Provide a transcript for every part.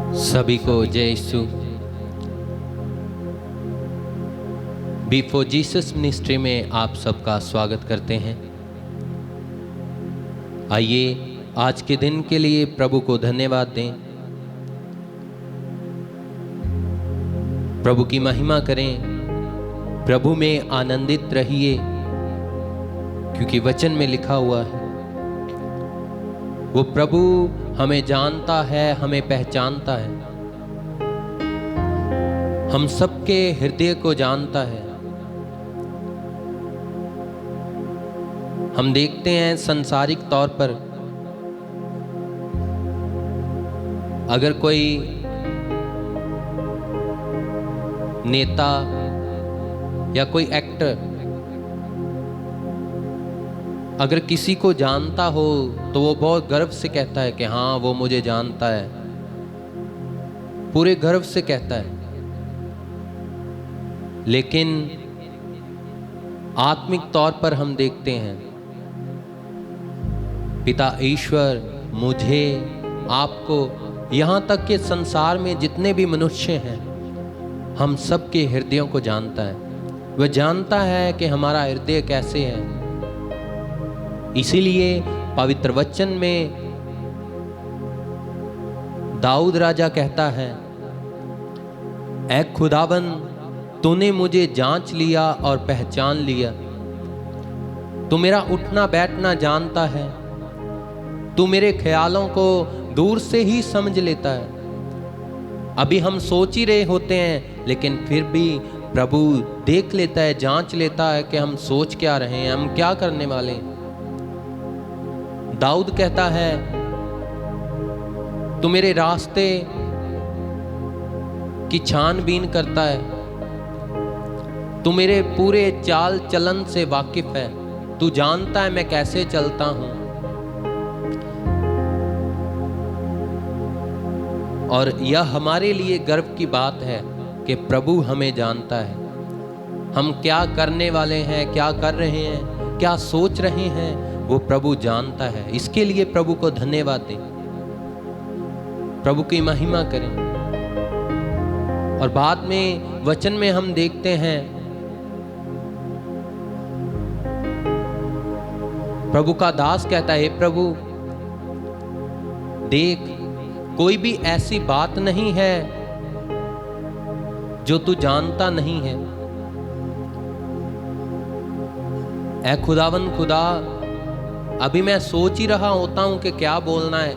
सभी को जय यीशु। बिफोर जीसस मिनिस्ट्री में आप सबका स्वागत करते हैं। आइए आज के दिन के लिए प्रभु को धन्यवाद दें, प्रभु की महिमा करें, प्रभु में आनंदित रहिए, क्योंकि वचन में लिखा हुआ है वो प्रभु हमें जानता है, हमें पहचानता है, हम सबके हृदय को जानता है। हम देखते हैं सांसारिक तौर पर अगर कोई नेता या कोई एक्टर अगर किसी को जानता हो तो वो बहुत गर्व से कहता है कि हाँ वो मुझे जानता है, पूरे गर्व से कहता है। लेकिन आत्मिक तौर पर हम देखते हैं पिता ईश्वर मुझे, आपको, यहाँ तक कि संसार में जितने भी मनुष्य हैं हम सबके हृदयों को जानता है। वह जानता है कि हमारा हृदय कैसे है। इसीलिए पवित्र वचन में दाऊद राजा कहता है, ऐ खुदावन तूने मुझे जांच लिया और पहचान लिया। तू मेरा उठना बैठना जानता है, तू मेरे ख्यालों को दूर से ही समझ लेता है। अभी हम सोच ही रहे होते हैं लेकिन फिर भी प्रभु देख लेता है, जांच लेता है कि हम सोच क्या रहे हैं, हम क्या करने वाले हैं। दाऊद कहता है तू मेरे रास्ते की छानबीन करता है, तू मेरे पूरे चाल चलन से वाकिफ है, तू जानता है मैं कैसे चलता हूं। और यह हमारे लिए गर्व की बात है कि प्रभु हमें जानता है। हम क्या करने वाले हैं, क्या कर रहे हैं, क्या सोच रहे हैं, वो प्रभु जानता है। इसके लिए प्रभु को धन्यवाद दें, प्रभु की महिमा करें। और बाद में वचन में हम देखते हैं प्रभु का दास कहता है, हे प्रभु देख कोई भी ऐसी बात नहीं है जो तू जानता नहीं है। ऐ खुदावन खुदा, अभी मैं सोच ही रहा होता हूं कि क्या बोलना है,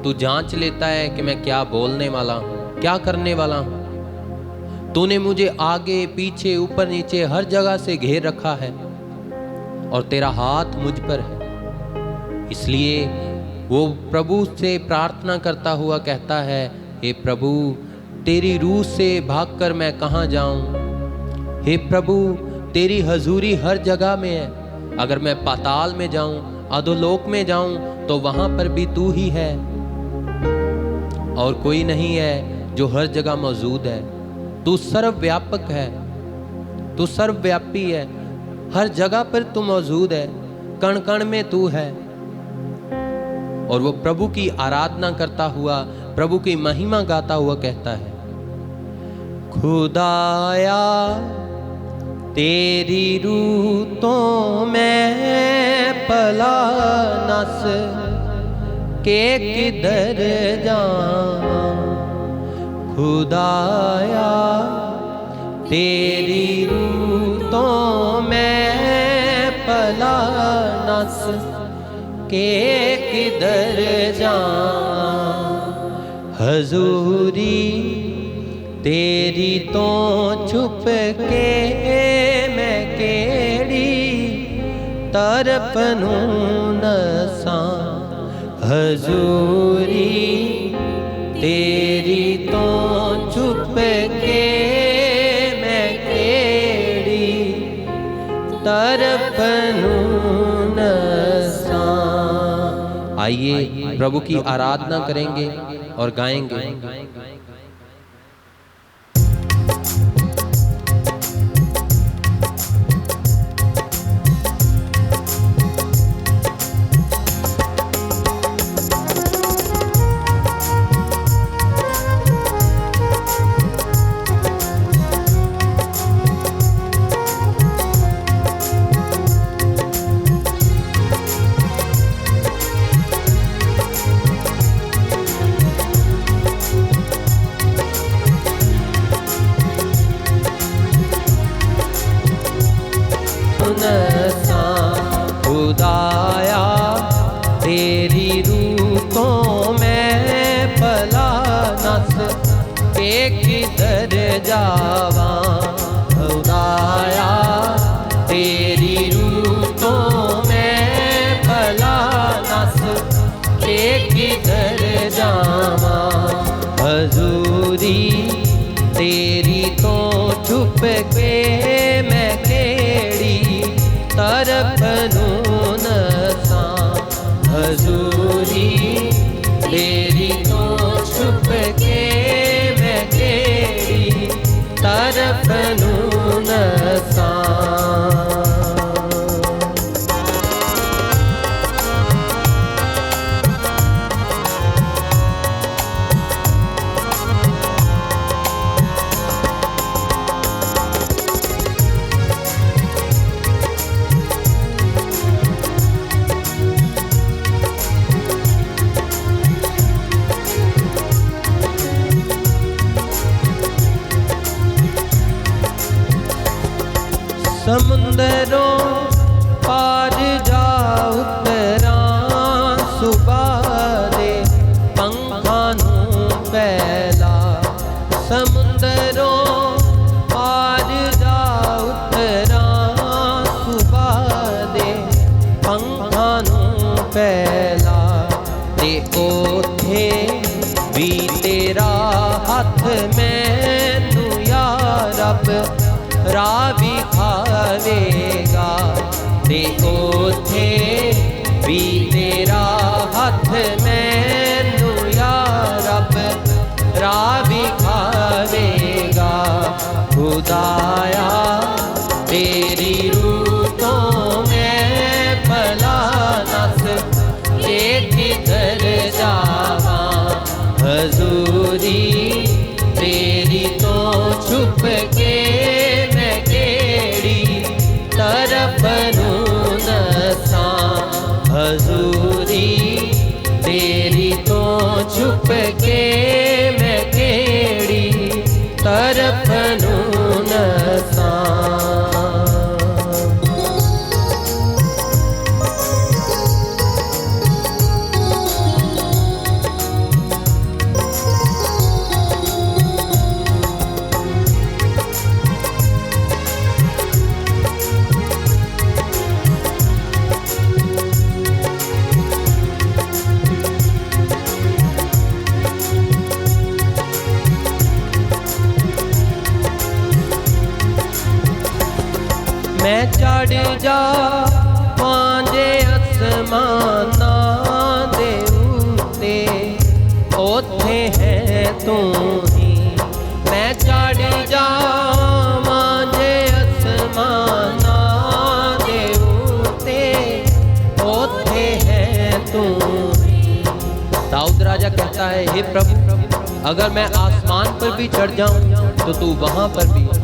तू जांच लेता है कि मैं क्या बोलने वाला हूं, क्या करने वाला हूं। तूने मुझे आगे पीछे ऊपर नीचे हर जगह से घेर रखा है और तेरा हाथ मुझ पर है। इसलिए वो प्रभु से प्रार्थना करता हुआ कहता है, हे प्रभु तेरी रूह से भागकर मैं कहां जाऊं। हे प्रभु तेरी हजूरी हर जगह में है। अगर मैं पाताल में जाऊं, अधोलोक में जाऊं तो वहां पर भी तू ही है और कोई नहीं है जो हर जगह मौजूद है। तू सर्वव्यापक है, तू सर्वव्यापी है, हर जगह पर तू मौजूद है, कण कण में तू है। और वो प्रभु की आराधना करता हुआ, प्रभु की महिमा गाता हुआ कहता है, खुदाया तेरी रूह तो मैं पला नस के किधर जाऊं। खुदाया तेरी रूह तो मैं पला नस के किधर जाऊं। हजूरी तेरी तो छुप के मैं केड़ी तरफ नूं नसां। हजूरी तेरी तो छुप के मैं केड़ी तरफ नूं नसां। आइए प्रभु की आराधना करेंगे और गाएंगे। के किधर जावा खुदाया तेरी रूतों में भला नस के किधर जावा हजूरी तेरी तो छुप के मैं केड़ी तरफ नून सा हजूरी तेरी तो छुप के मैं केड़ी तरफ नून सा समुंदरों पार जा उतरा सुबह दे पंखां नूं पहला समुंदरों पार जा उतरा सुबह दे पंखां नूं पहला ते ओथे भी तेरा हथ मैनू या रब रावी खावेगा ते ओथे भी तेरा हथ मैनू या रब रावी खावेगा खुदाया तेरी रूतों में भला नस के किधर जावा हजूरी तेरी तो छुप के तरफ नून सा हजूरी तेरी तो छुप के मैं केड़ी तरफ नून सा मैं चढ़ जा पांजे आसमाना दे उत्ते ओथे है तू ही मैं चढ़ जा पांजे आसमाना दे उत्ते ओथे है तू ही। दाऊद राजा कहता है हे प्रभु अगर मैं आसमान पर भी चढ़ जाऊं तो तू वहां पर भी है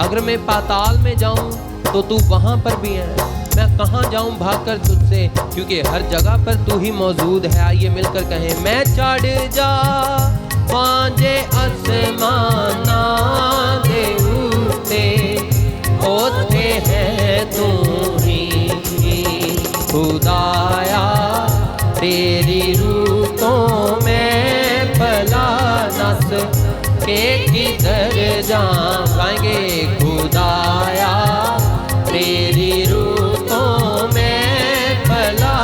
अगर मैं पाताल में जाऊं तो तू वहां पर भी है मैं कहां जाऊं भागकर तुझसे क्योंकि हर जगह पर तू ही मौजूद है आइए मिलकर कहें मैं चढ़ जा पांजे आसमाना दे उत्ते ओथे है तू ही खुदाया तेरी रूतों में भला नस के किधर जाएंगे खुदाया तेरी रूतों में भला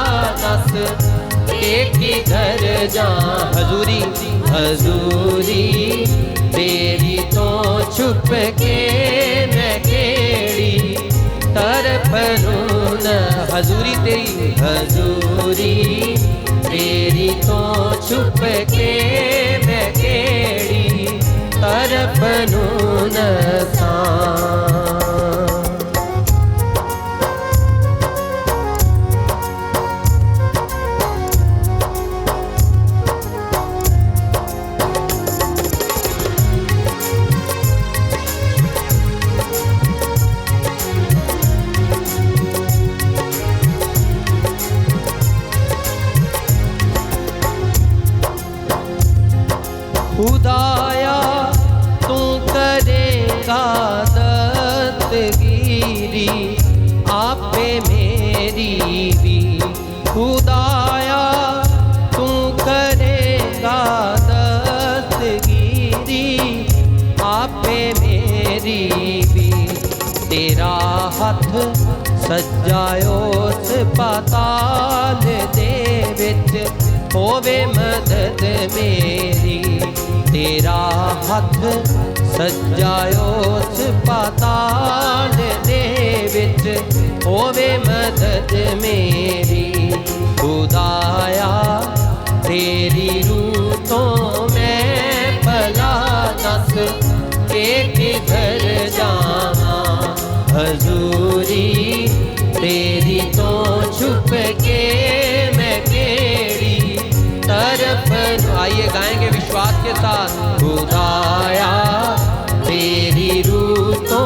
नस के किधर जा हजूरी हजूरी तेरी तो छुप के मैं केड़ी तरफ नून हजूरी तेरी हजूरी तेरी तो छुप के मैं केड़ी तरफ नून सा खुदाया तू करेगा दस्तगीरी आपे मेरी भी खुदाया तू करेगा दस्तगीरी सजायोस पाताल दे विच होवे मदद मेरी। तेरा हथ सजायोस पाताल दे विच होवे मदद मेरी। खुदाया तेरी रूह तो मैं भला दस के किधर जावां। हजूरी तेरी तो छुप के मैं केड़ी तरफ। आइए गाएंगे विश्वास के साथ। खुदाया तेरी रूह तो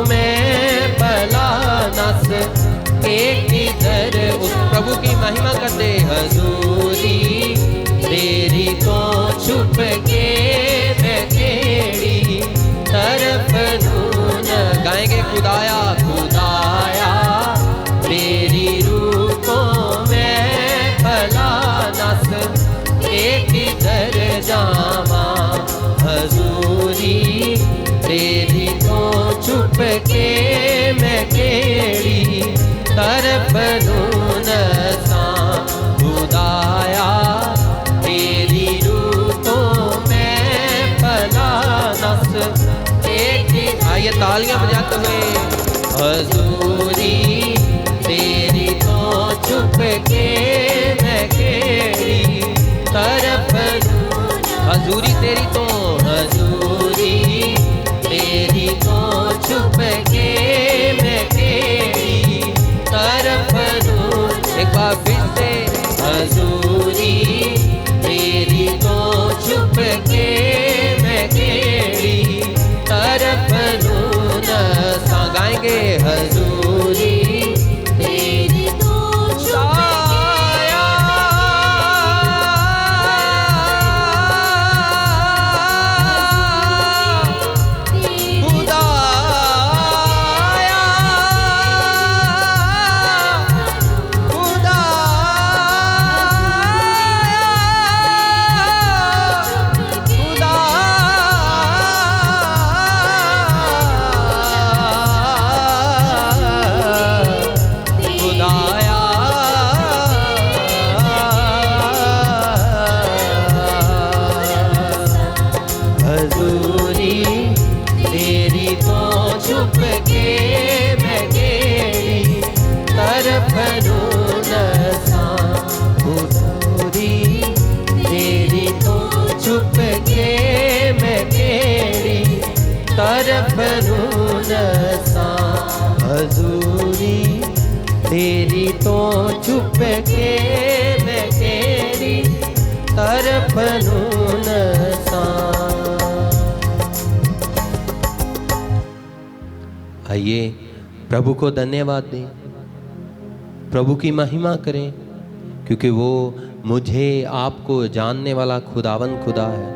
मैं भला नस के किधर। उस प्रभु की महिमा करते। हजूरी तेरी तो छुप के मैं केड़ी तरफ नून। गाएंगे खुदाया खुदाया तेरी रूह को मैं भला नस के किधर जावां। हजूरी तेरी तो छुप के मैं केड़ी तरफ नून सा। खुदाया तेरी रूह तो मैं भला नस के। आइए तालियां बजाते हुए। हजूरी तेरी तो छुप के मैं केड़ी तरफ। हजूरी तेरी तो हजूरी तेरी तो छुप के मैं केड़ी तरफ। एक बार फिर से। हजूरी तेरी तो छुप के मैं केड़ी तरफ नून सा। गाएंगे हजूरी तेरी तो छुप के। हजूरी तेरी तो छुप के मैं केड़ी तरफ नून सा। हजूरी तेरी तो छुप के मैं केड़ी तरफ नून सा। हजूरी तेरी तो छुप के मैं केड़ी तरफ नून सा। आइए प्रभु को धन्यवाद दें, प्रभु की महिमा करें, क्योंकि वो मुझे आपको जानने वाला खुदावन खुदा है।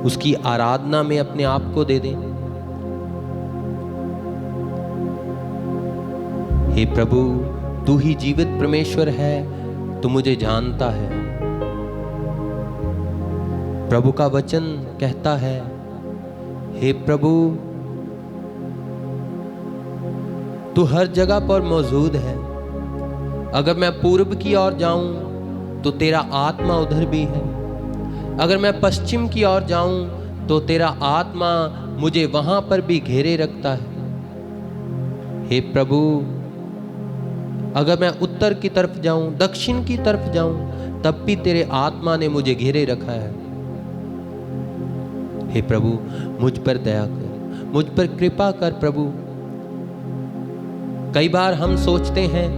उसकी आराधना में अपने आप को दे दें। हे प्रभु, तू ही जीवित परमेश्वर है, तू मुझे जानता है। प्रभु का वचन कहता है, हे प्रभु तू हर जगह पर मौजूद है। अगर मैं पूर्व की ओर जाऊं तो तेरा आत्मा उधर भी है। अगर मैं पश्चिम की ओर जाऊं तो तेरा आत्मा मुझे वहां पर भी घेरे रखता है। हे प्रभु, अगर मैं उत्तर की तरफ जाऊं, दक्षिण की तरफ जाऊं, तब भी तेरे आत्मा ने मुझे घेरे रखा है। हे प्रभु, मुझ पर दया कर, मुझ पर कृपा कर प्रभु। कई बार हम सोचते हैं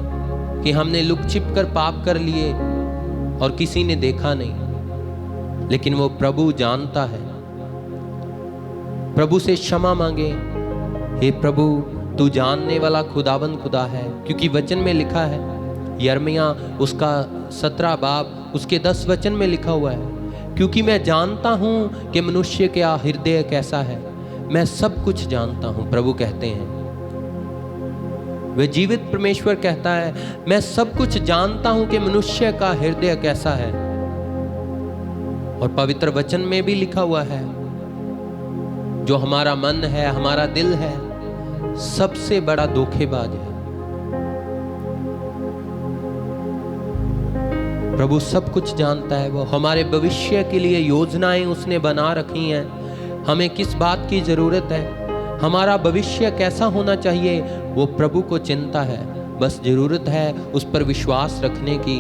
कि हमने लुक छिप कर पाप कर लिए और किसी ने देखा नहीं, लेकिन वो प्रभु जानता है। प्रभु से क्षमा मांगे। हे प्रभु, तू जानने वाला खुदावन खुदा है, क्योंकि वचन में लिखा है, यिर्मयाह उसका 17 बाब उसके 10 वचन में लिखा हुआ है, क्योंकि मैं जानता हूं कि मनुष्य का हृदय कैसा है, मैं सब कुछ जानता हूं। प्रभु कहते हैं, वे जीवित परमेश्वर कहता है, मैं सब कुछ जानता हूं कि मनुष्य का हृदय कैसा है। और पवित्र वचन में भी लिखा हुआ है, जो हमारा मन है, हमारा दिल है, सबसे बड़ा धोखेबाज है। प्रभु सब कुछ जानता है, वो हमारे भविष्य के लिए योजनाएं उसने बना रखी हैं। हमें किस बात की जरूरत है, हमारा भविष्य कैसा होना चाहिए, वो प्रभु को चिंता है। बस जरूरत है उस पर विश्वास रखने की,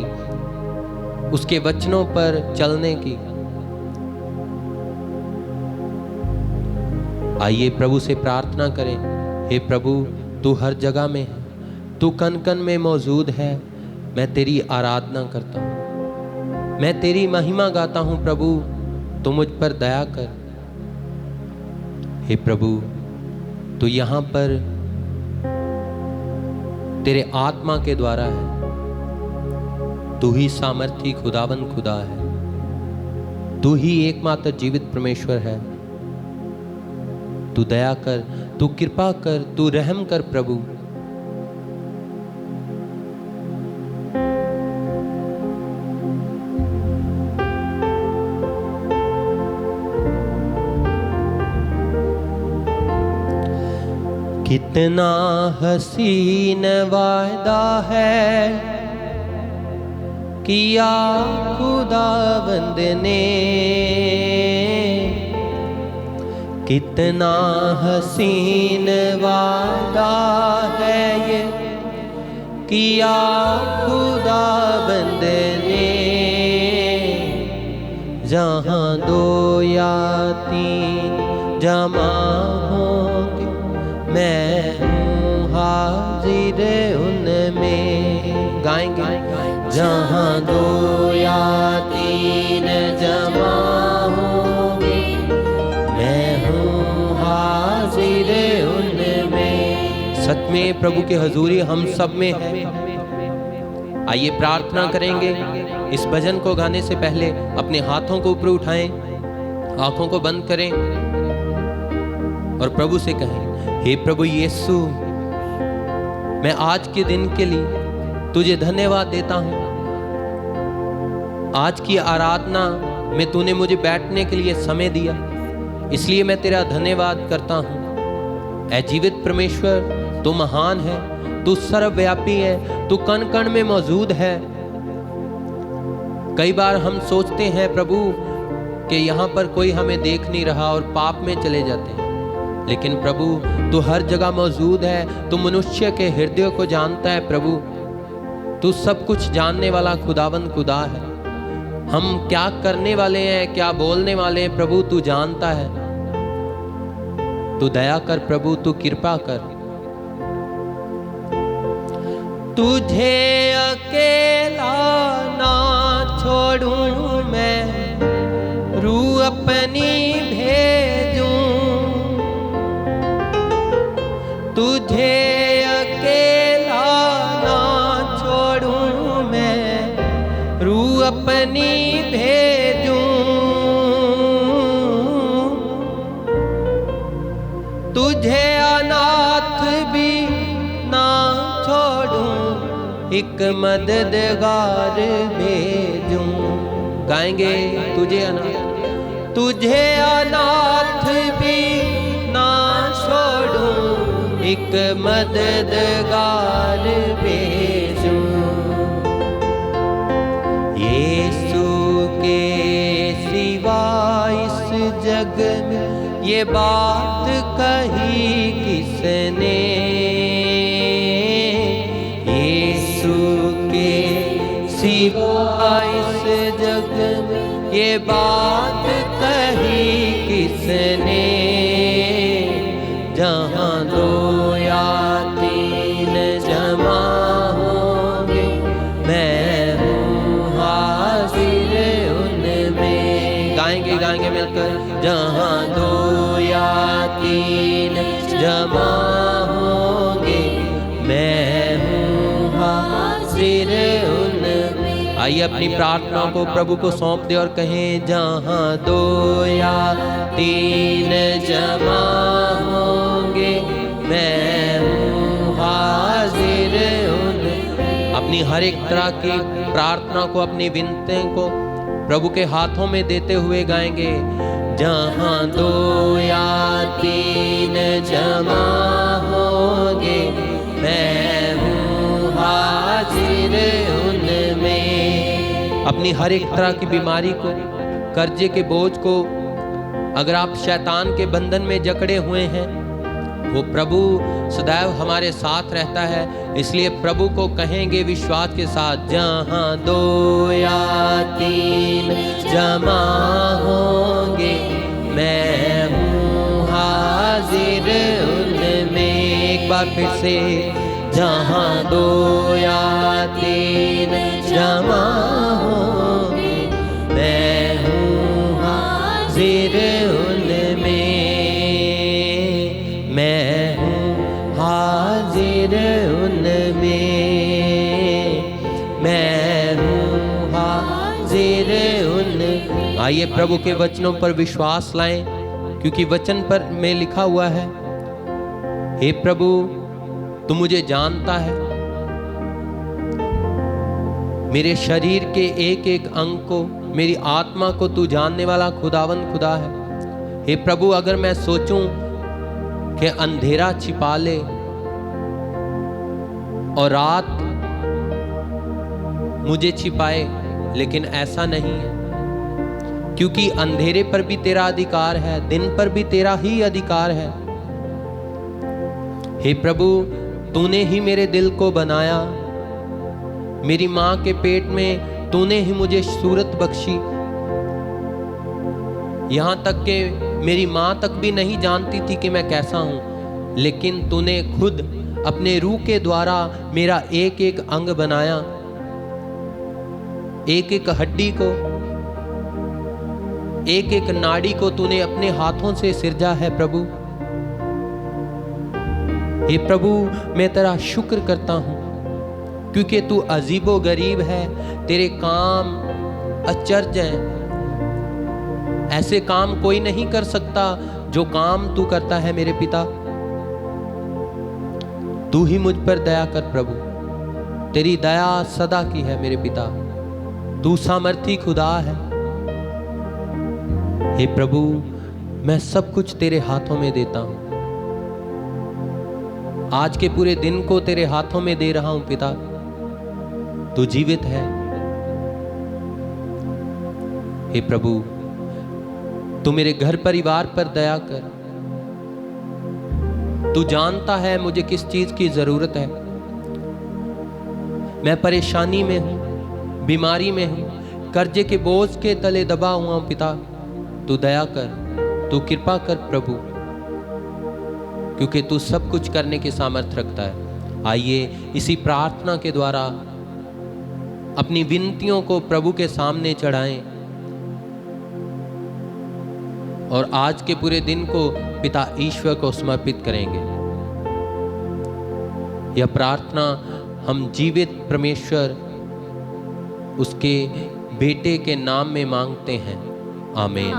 उसके वचनों पर चलने की। आइए प्रभु से प्रार्थना करें, हे प्रभु तू हर जगह में है, तू कण कण में मौजूद है। मैं तेरी आराधना करता हूँ, मैं तेरी महिमा गाता हूँ। प्रभु तू मुझ पर दया कर। हे प्रभु तू यहाँ पर तेरे आत्मा के द्वारा है, तू ही सामर्थी खुदावन खुदा है, तू ही एकमात्र जीवित परमेश्वर है। तू दया कर, तू कृपा कर, तू रहम कर प्रभु। कितना हसीन वायदा है किया खुदावंद ने, कितना हसीन वादा है ये किया खुदाबंद ने। जहाँ दो या तीन जमा होंगे मैं हूँ हाजिर उनमें। गाएंगे जहाँ दो या तीन जमा होंगे मैं हूँ हाजिर उनमें। सच में प्रभु की हजूरी हम सब में है। आइए प्रार्थना करेंगे। इस भजन को गाने से पहले अपने हाथों को ऊपर उठाएं, आंखों को बंद करें और प्रभु से कहें, हे प्रभु यीशु, मैं आज के दिन के लिए तुझे धन्यवाद देता हूँ। आज की आराधना में तूने मुझे बैठने के लिए समय दिया, इसलिए मैं तेरा धन्यवाद करता हूँ। ऐ जीवित परमेश्वर, तू महान है, तू सर्वव्यापी है, तू कण कण में मौजूद है। कई बार हम सोचते हैं प्रभु कि यहाँ पर कोई हमें देख नहीं रहा और पाप में चले जाते हैं, लेकिन प्रभु तू हर जगह मौजूद है। तू मनुष्य के हृदय को जानता है प्रभु, तू सब कुछ जानने वाला खुदावंद खुदा है। हम क्या करने वाले हैं, क्या बोलने वाले हैं, प्रभु तू जानता है। तू दया कर प्रभु, तू कृपा कर। तुझे अकेला ना छोड़ूं मैं, रूह अपनी भेजूं। तुझे अकेला ना छोड़ूं मैं, रूह अपनी भेजूं। तुझे अनाथ भी ना छोड़ूं, एक मददगार भेजूं। गाएंगे तुझे अनाथ भी ना छोड़ूं, एक मददगार भेजूं। यीशु के सिवा इस जग में ये बात कही किसने। यीशु के सिवा इस जग में ये बात कही किसने। जहाँ दो या तीन जमा होंगे मैं हूँ हाजिर उनमें। गाएंगे मिलकर, जहाँ दो या तीन जमा होंगे मैं हूँ हाजिर उनमें। आइए अपनी प्रार्थना को प्रभु को सौंप दे और कहें, जहाँ दो या तीन जमा होंगे मैं हूँ हाजिर उनमें। अपनी हर एक तरह की प्रार्थना को, अपनी विनती को प्रभु के हाथों में देते हुए गाएंगे, जहाँ दो या तीन जमा होंगे मैं हूँ हाजिर उनमें। अपनी हर एक तरह की बीमारी को, कर्जे के बोझ को, अगर आप शैतान के बंधन में जकड़े हुए हैं, वो प्रभु सदैव हमारे साथ रहता है। इसलिए प्रभु को कहेंगे विश्वास के साथ, जहाँ दो या तीन जमा होंगे मैं हूँ हाजिर उनमें। एक बार फिर से, जहाँ दो या तीन जमा होंगे मैं हूँ हाजिर उनमें, मैं हूँ हाजिर उनमें, मैं हूँ हाजिर उनमें। आइए प्रभु के वचनों पर विश्वास लाएं, क्योंकि वचन पर में लिखा हुआ है, हे प्रभु तू मुझे जानता है, मेरे शरीर के एक एक अंग को, मेरी आत्मा को तू जानने वाला खुदावन खुदा है। हे प्रभु अगर मैं सोचूं कि अंधेरा छिपा ले और रात मुझे छिपाए, लेकिन ऐसा नहीं है, क्योंकि अंधेरे पर भी तेरा अधिकार है, दिन पर भी तेरा ही अधिकार है। हे प्रभु तूने ही मेरे दिल को बनाया, मेरी माँ के पेट में तूने ही मुझे सूरत बख्शी। यहाँ तक कि मेरी माँ तक भी नहीं जानती थी कि मैं कैसा हूँ, लेकिन तूने खुद अपने रूह के द्वारा मेरा एक एक अंग बनाया, एक एक हड्डी को, एक एक नाड़ी को तूने अपने हाथों से सिरजा है प्रभु। हे प्रभु मैं तेरा शुक्र करता हूँ, क्योंकि तू अजीबो गरीब है, तेरे काम अचरज हैं। ऐसे काम कोई नहीं कर सकता जो काम तू करता है मेरे पिता। तू ही मुझ पर दया कर प्रभु, तेरी दया सदा की है मेरे पिता। तू सामर्थी खुदा है। हे प्रभु मैं सब कुछ तेरे हाथों में देता हूं, आज के पूरे दिन को तेरे हाथों में दे रहा हूं पिता। तू जीवित है। हे प्रभु तू मेरे घर परिवार पर दया कर। तू जानता है मुझे किस चीज की जरूरत है। मैं परेशानी में हूं, बीमारी में हूं, कर्जे के बोझ के तले दबा हुआ हूं पिता। तू दया कर, तू कृपा कर प्रभु, क्योंकि तू सब कुछ करने की सामर्थ्य रखता है। आइए इसी प्रार्थना के द्वारा अपनी विनतियों को प्रभु के सामने चढ़ाएं और आज के पूरे दिन को पिता ईश्वर को समर्पित करेंगे। यह प्रार्थना हम जीवित परमेश्वर उसके बेटे के नाम में मांगते हैं। आमीन।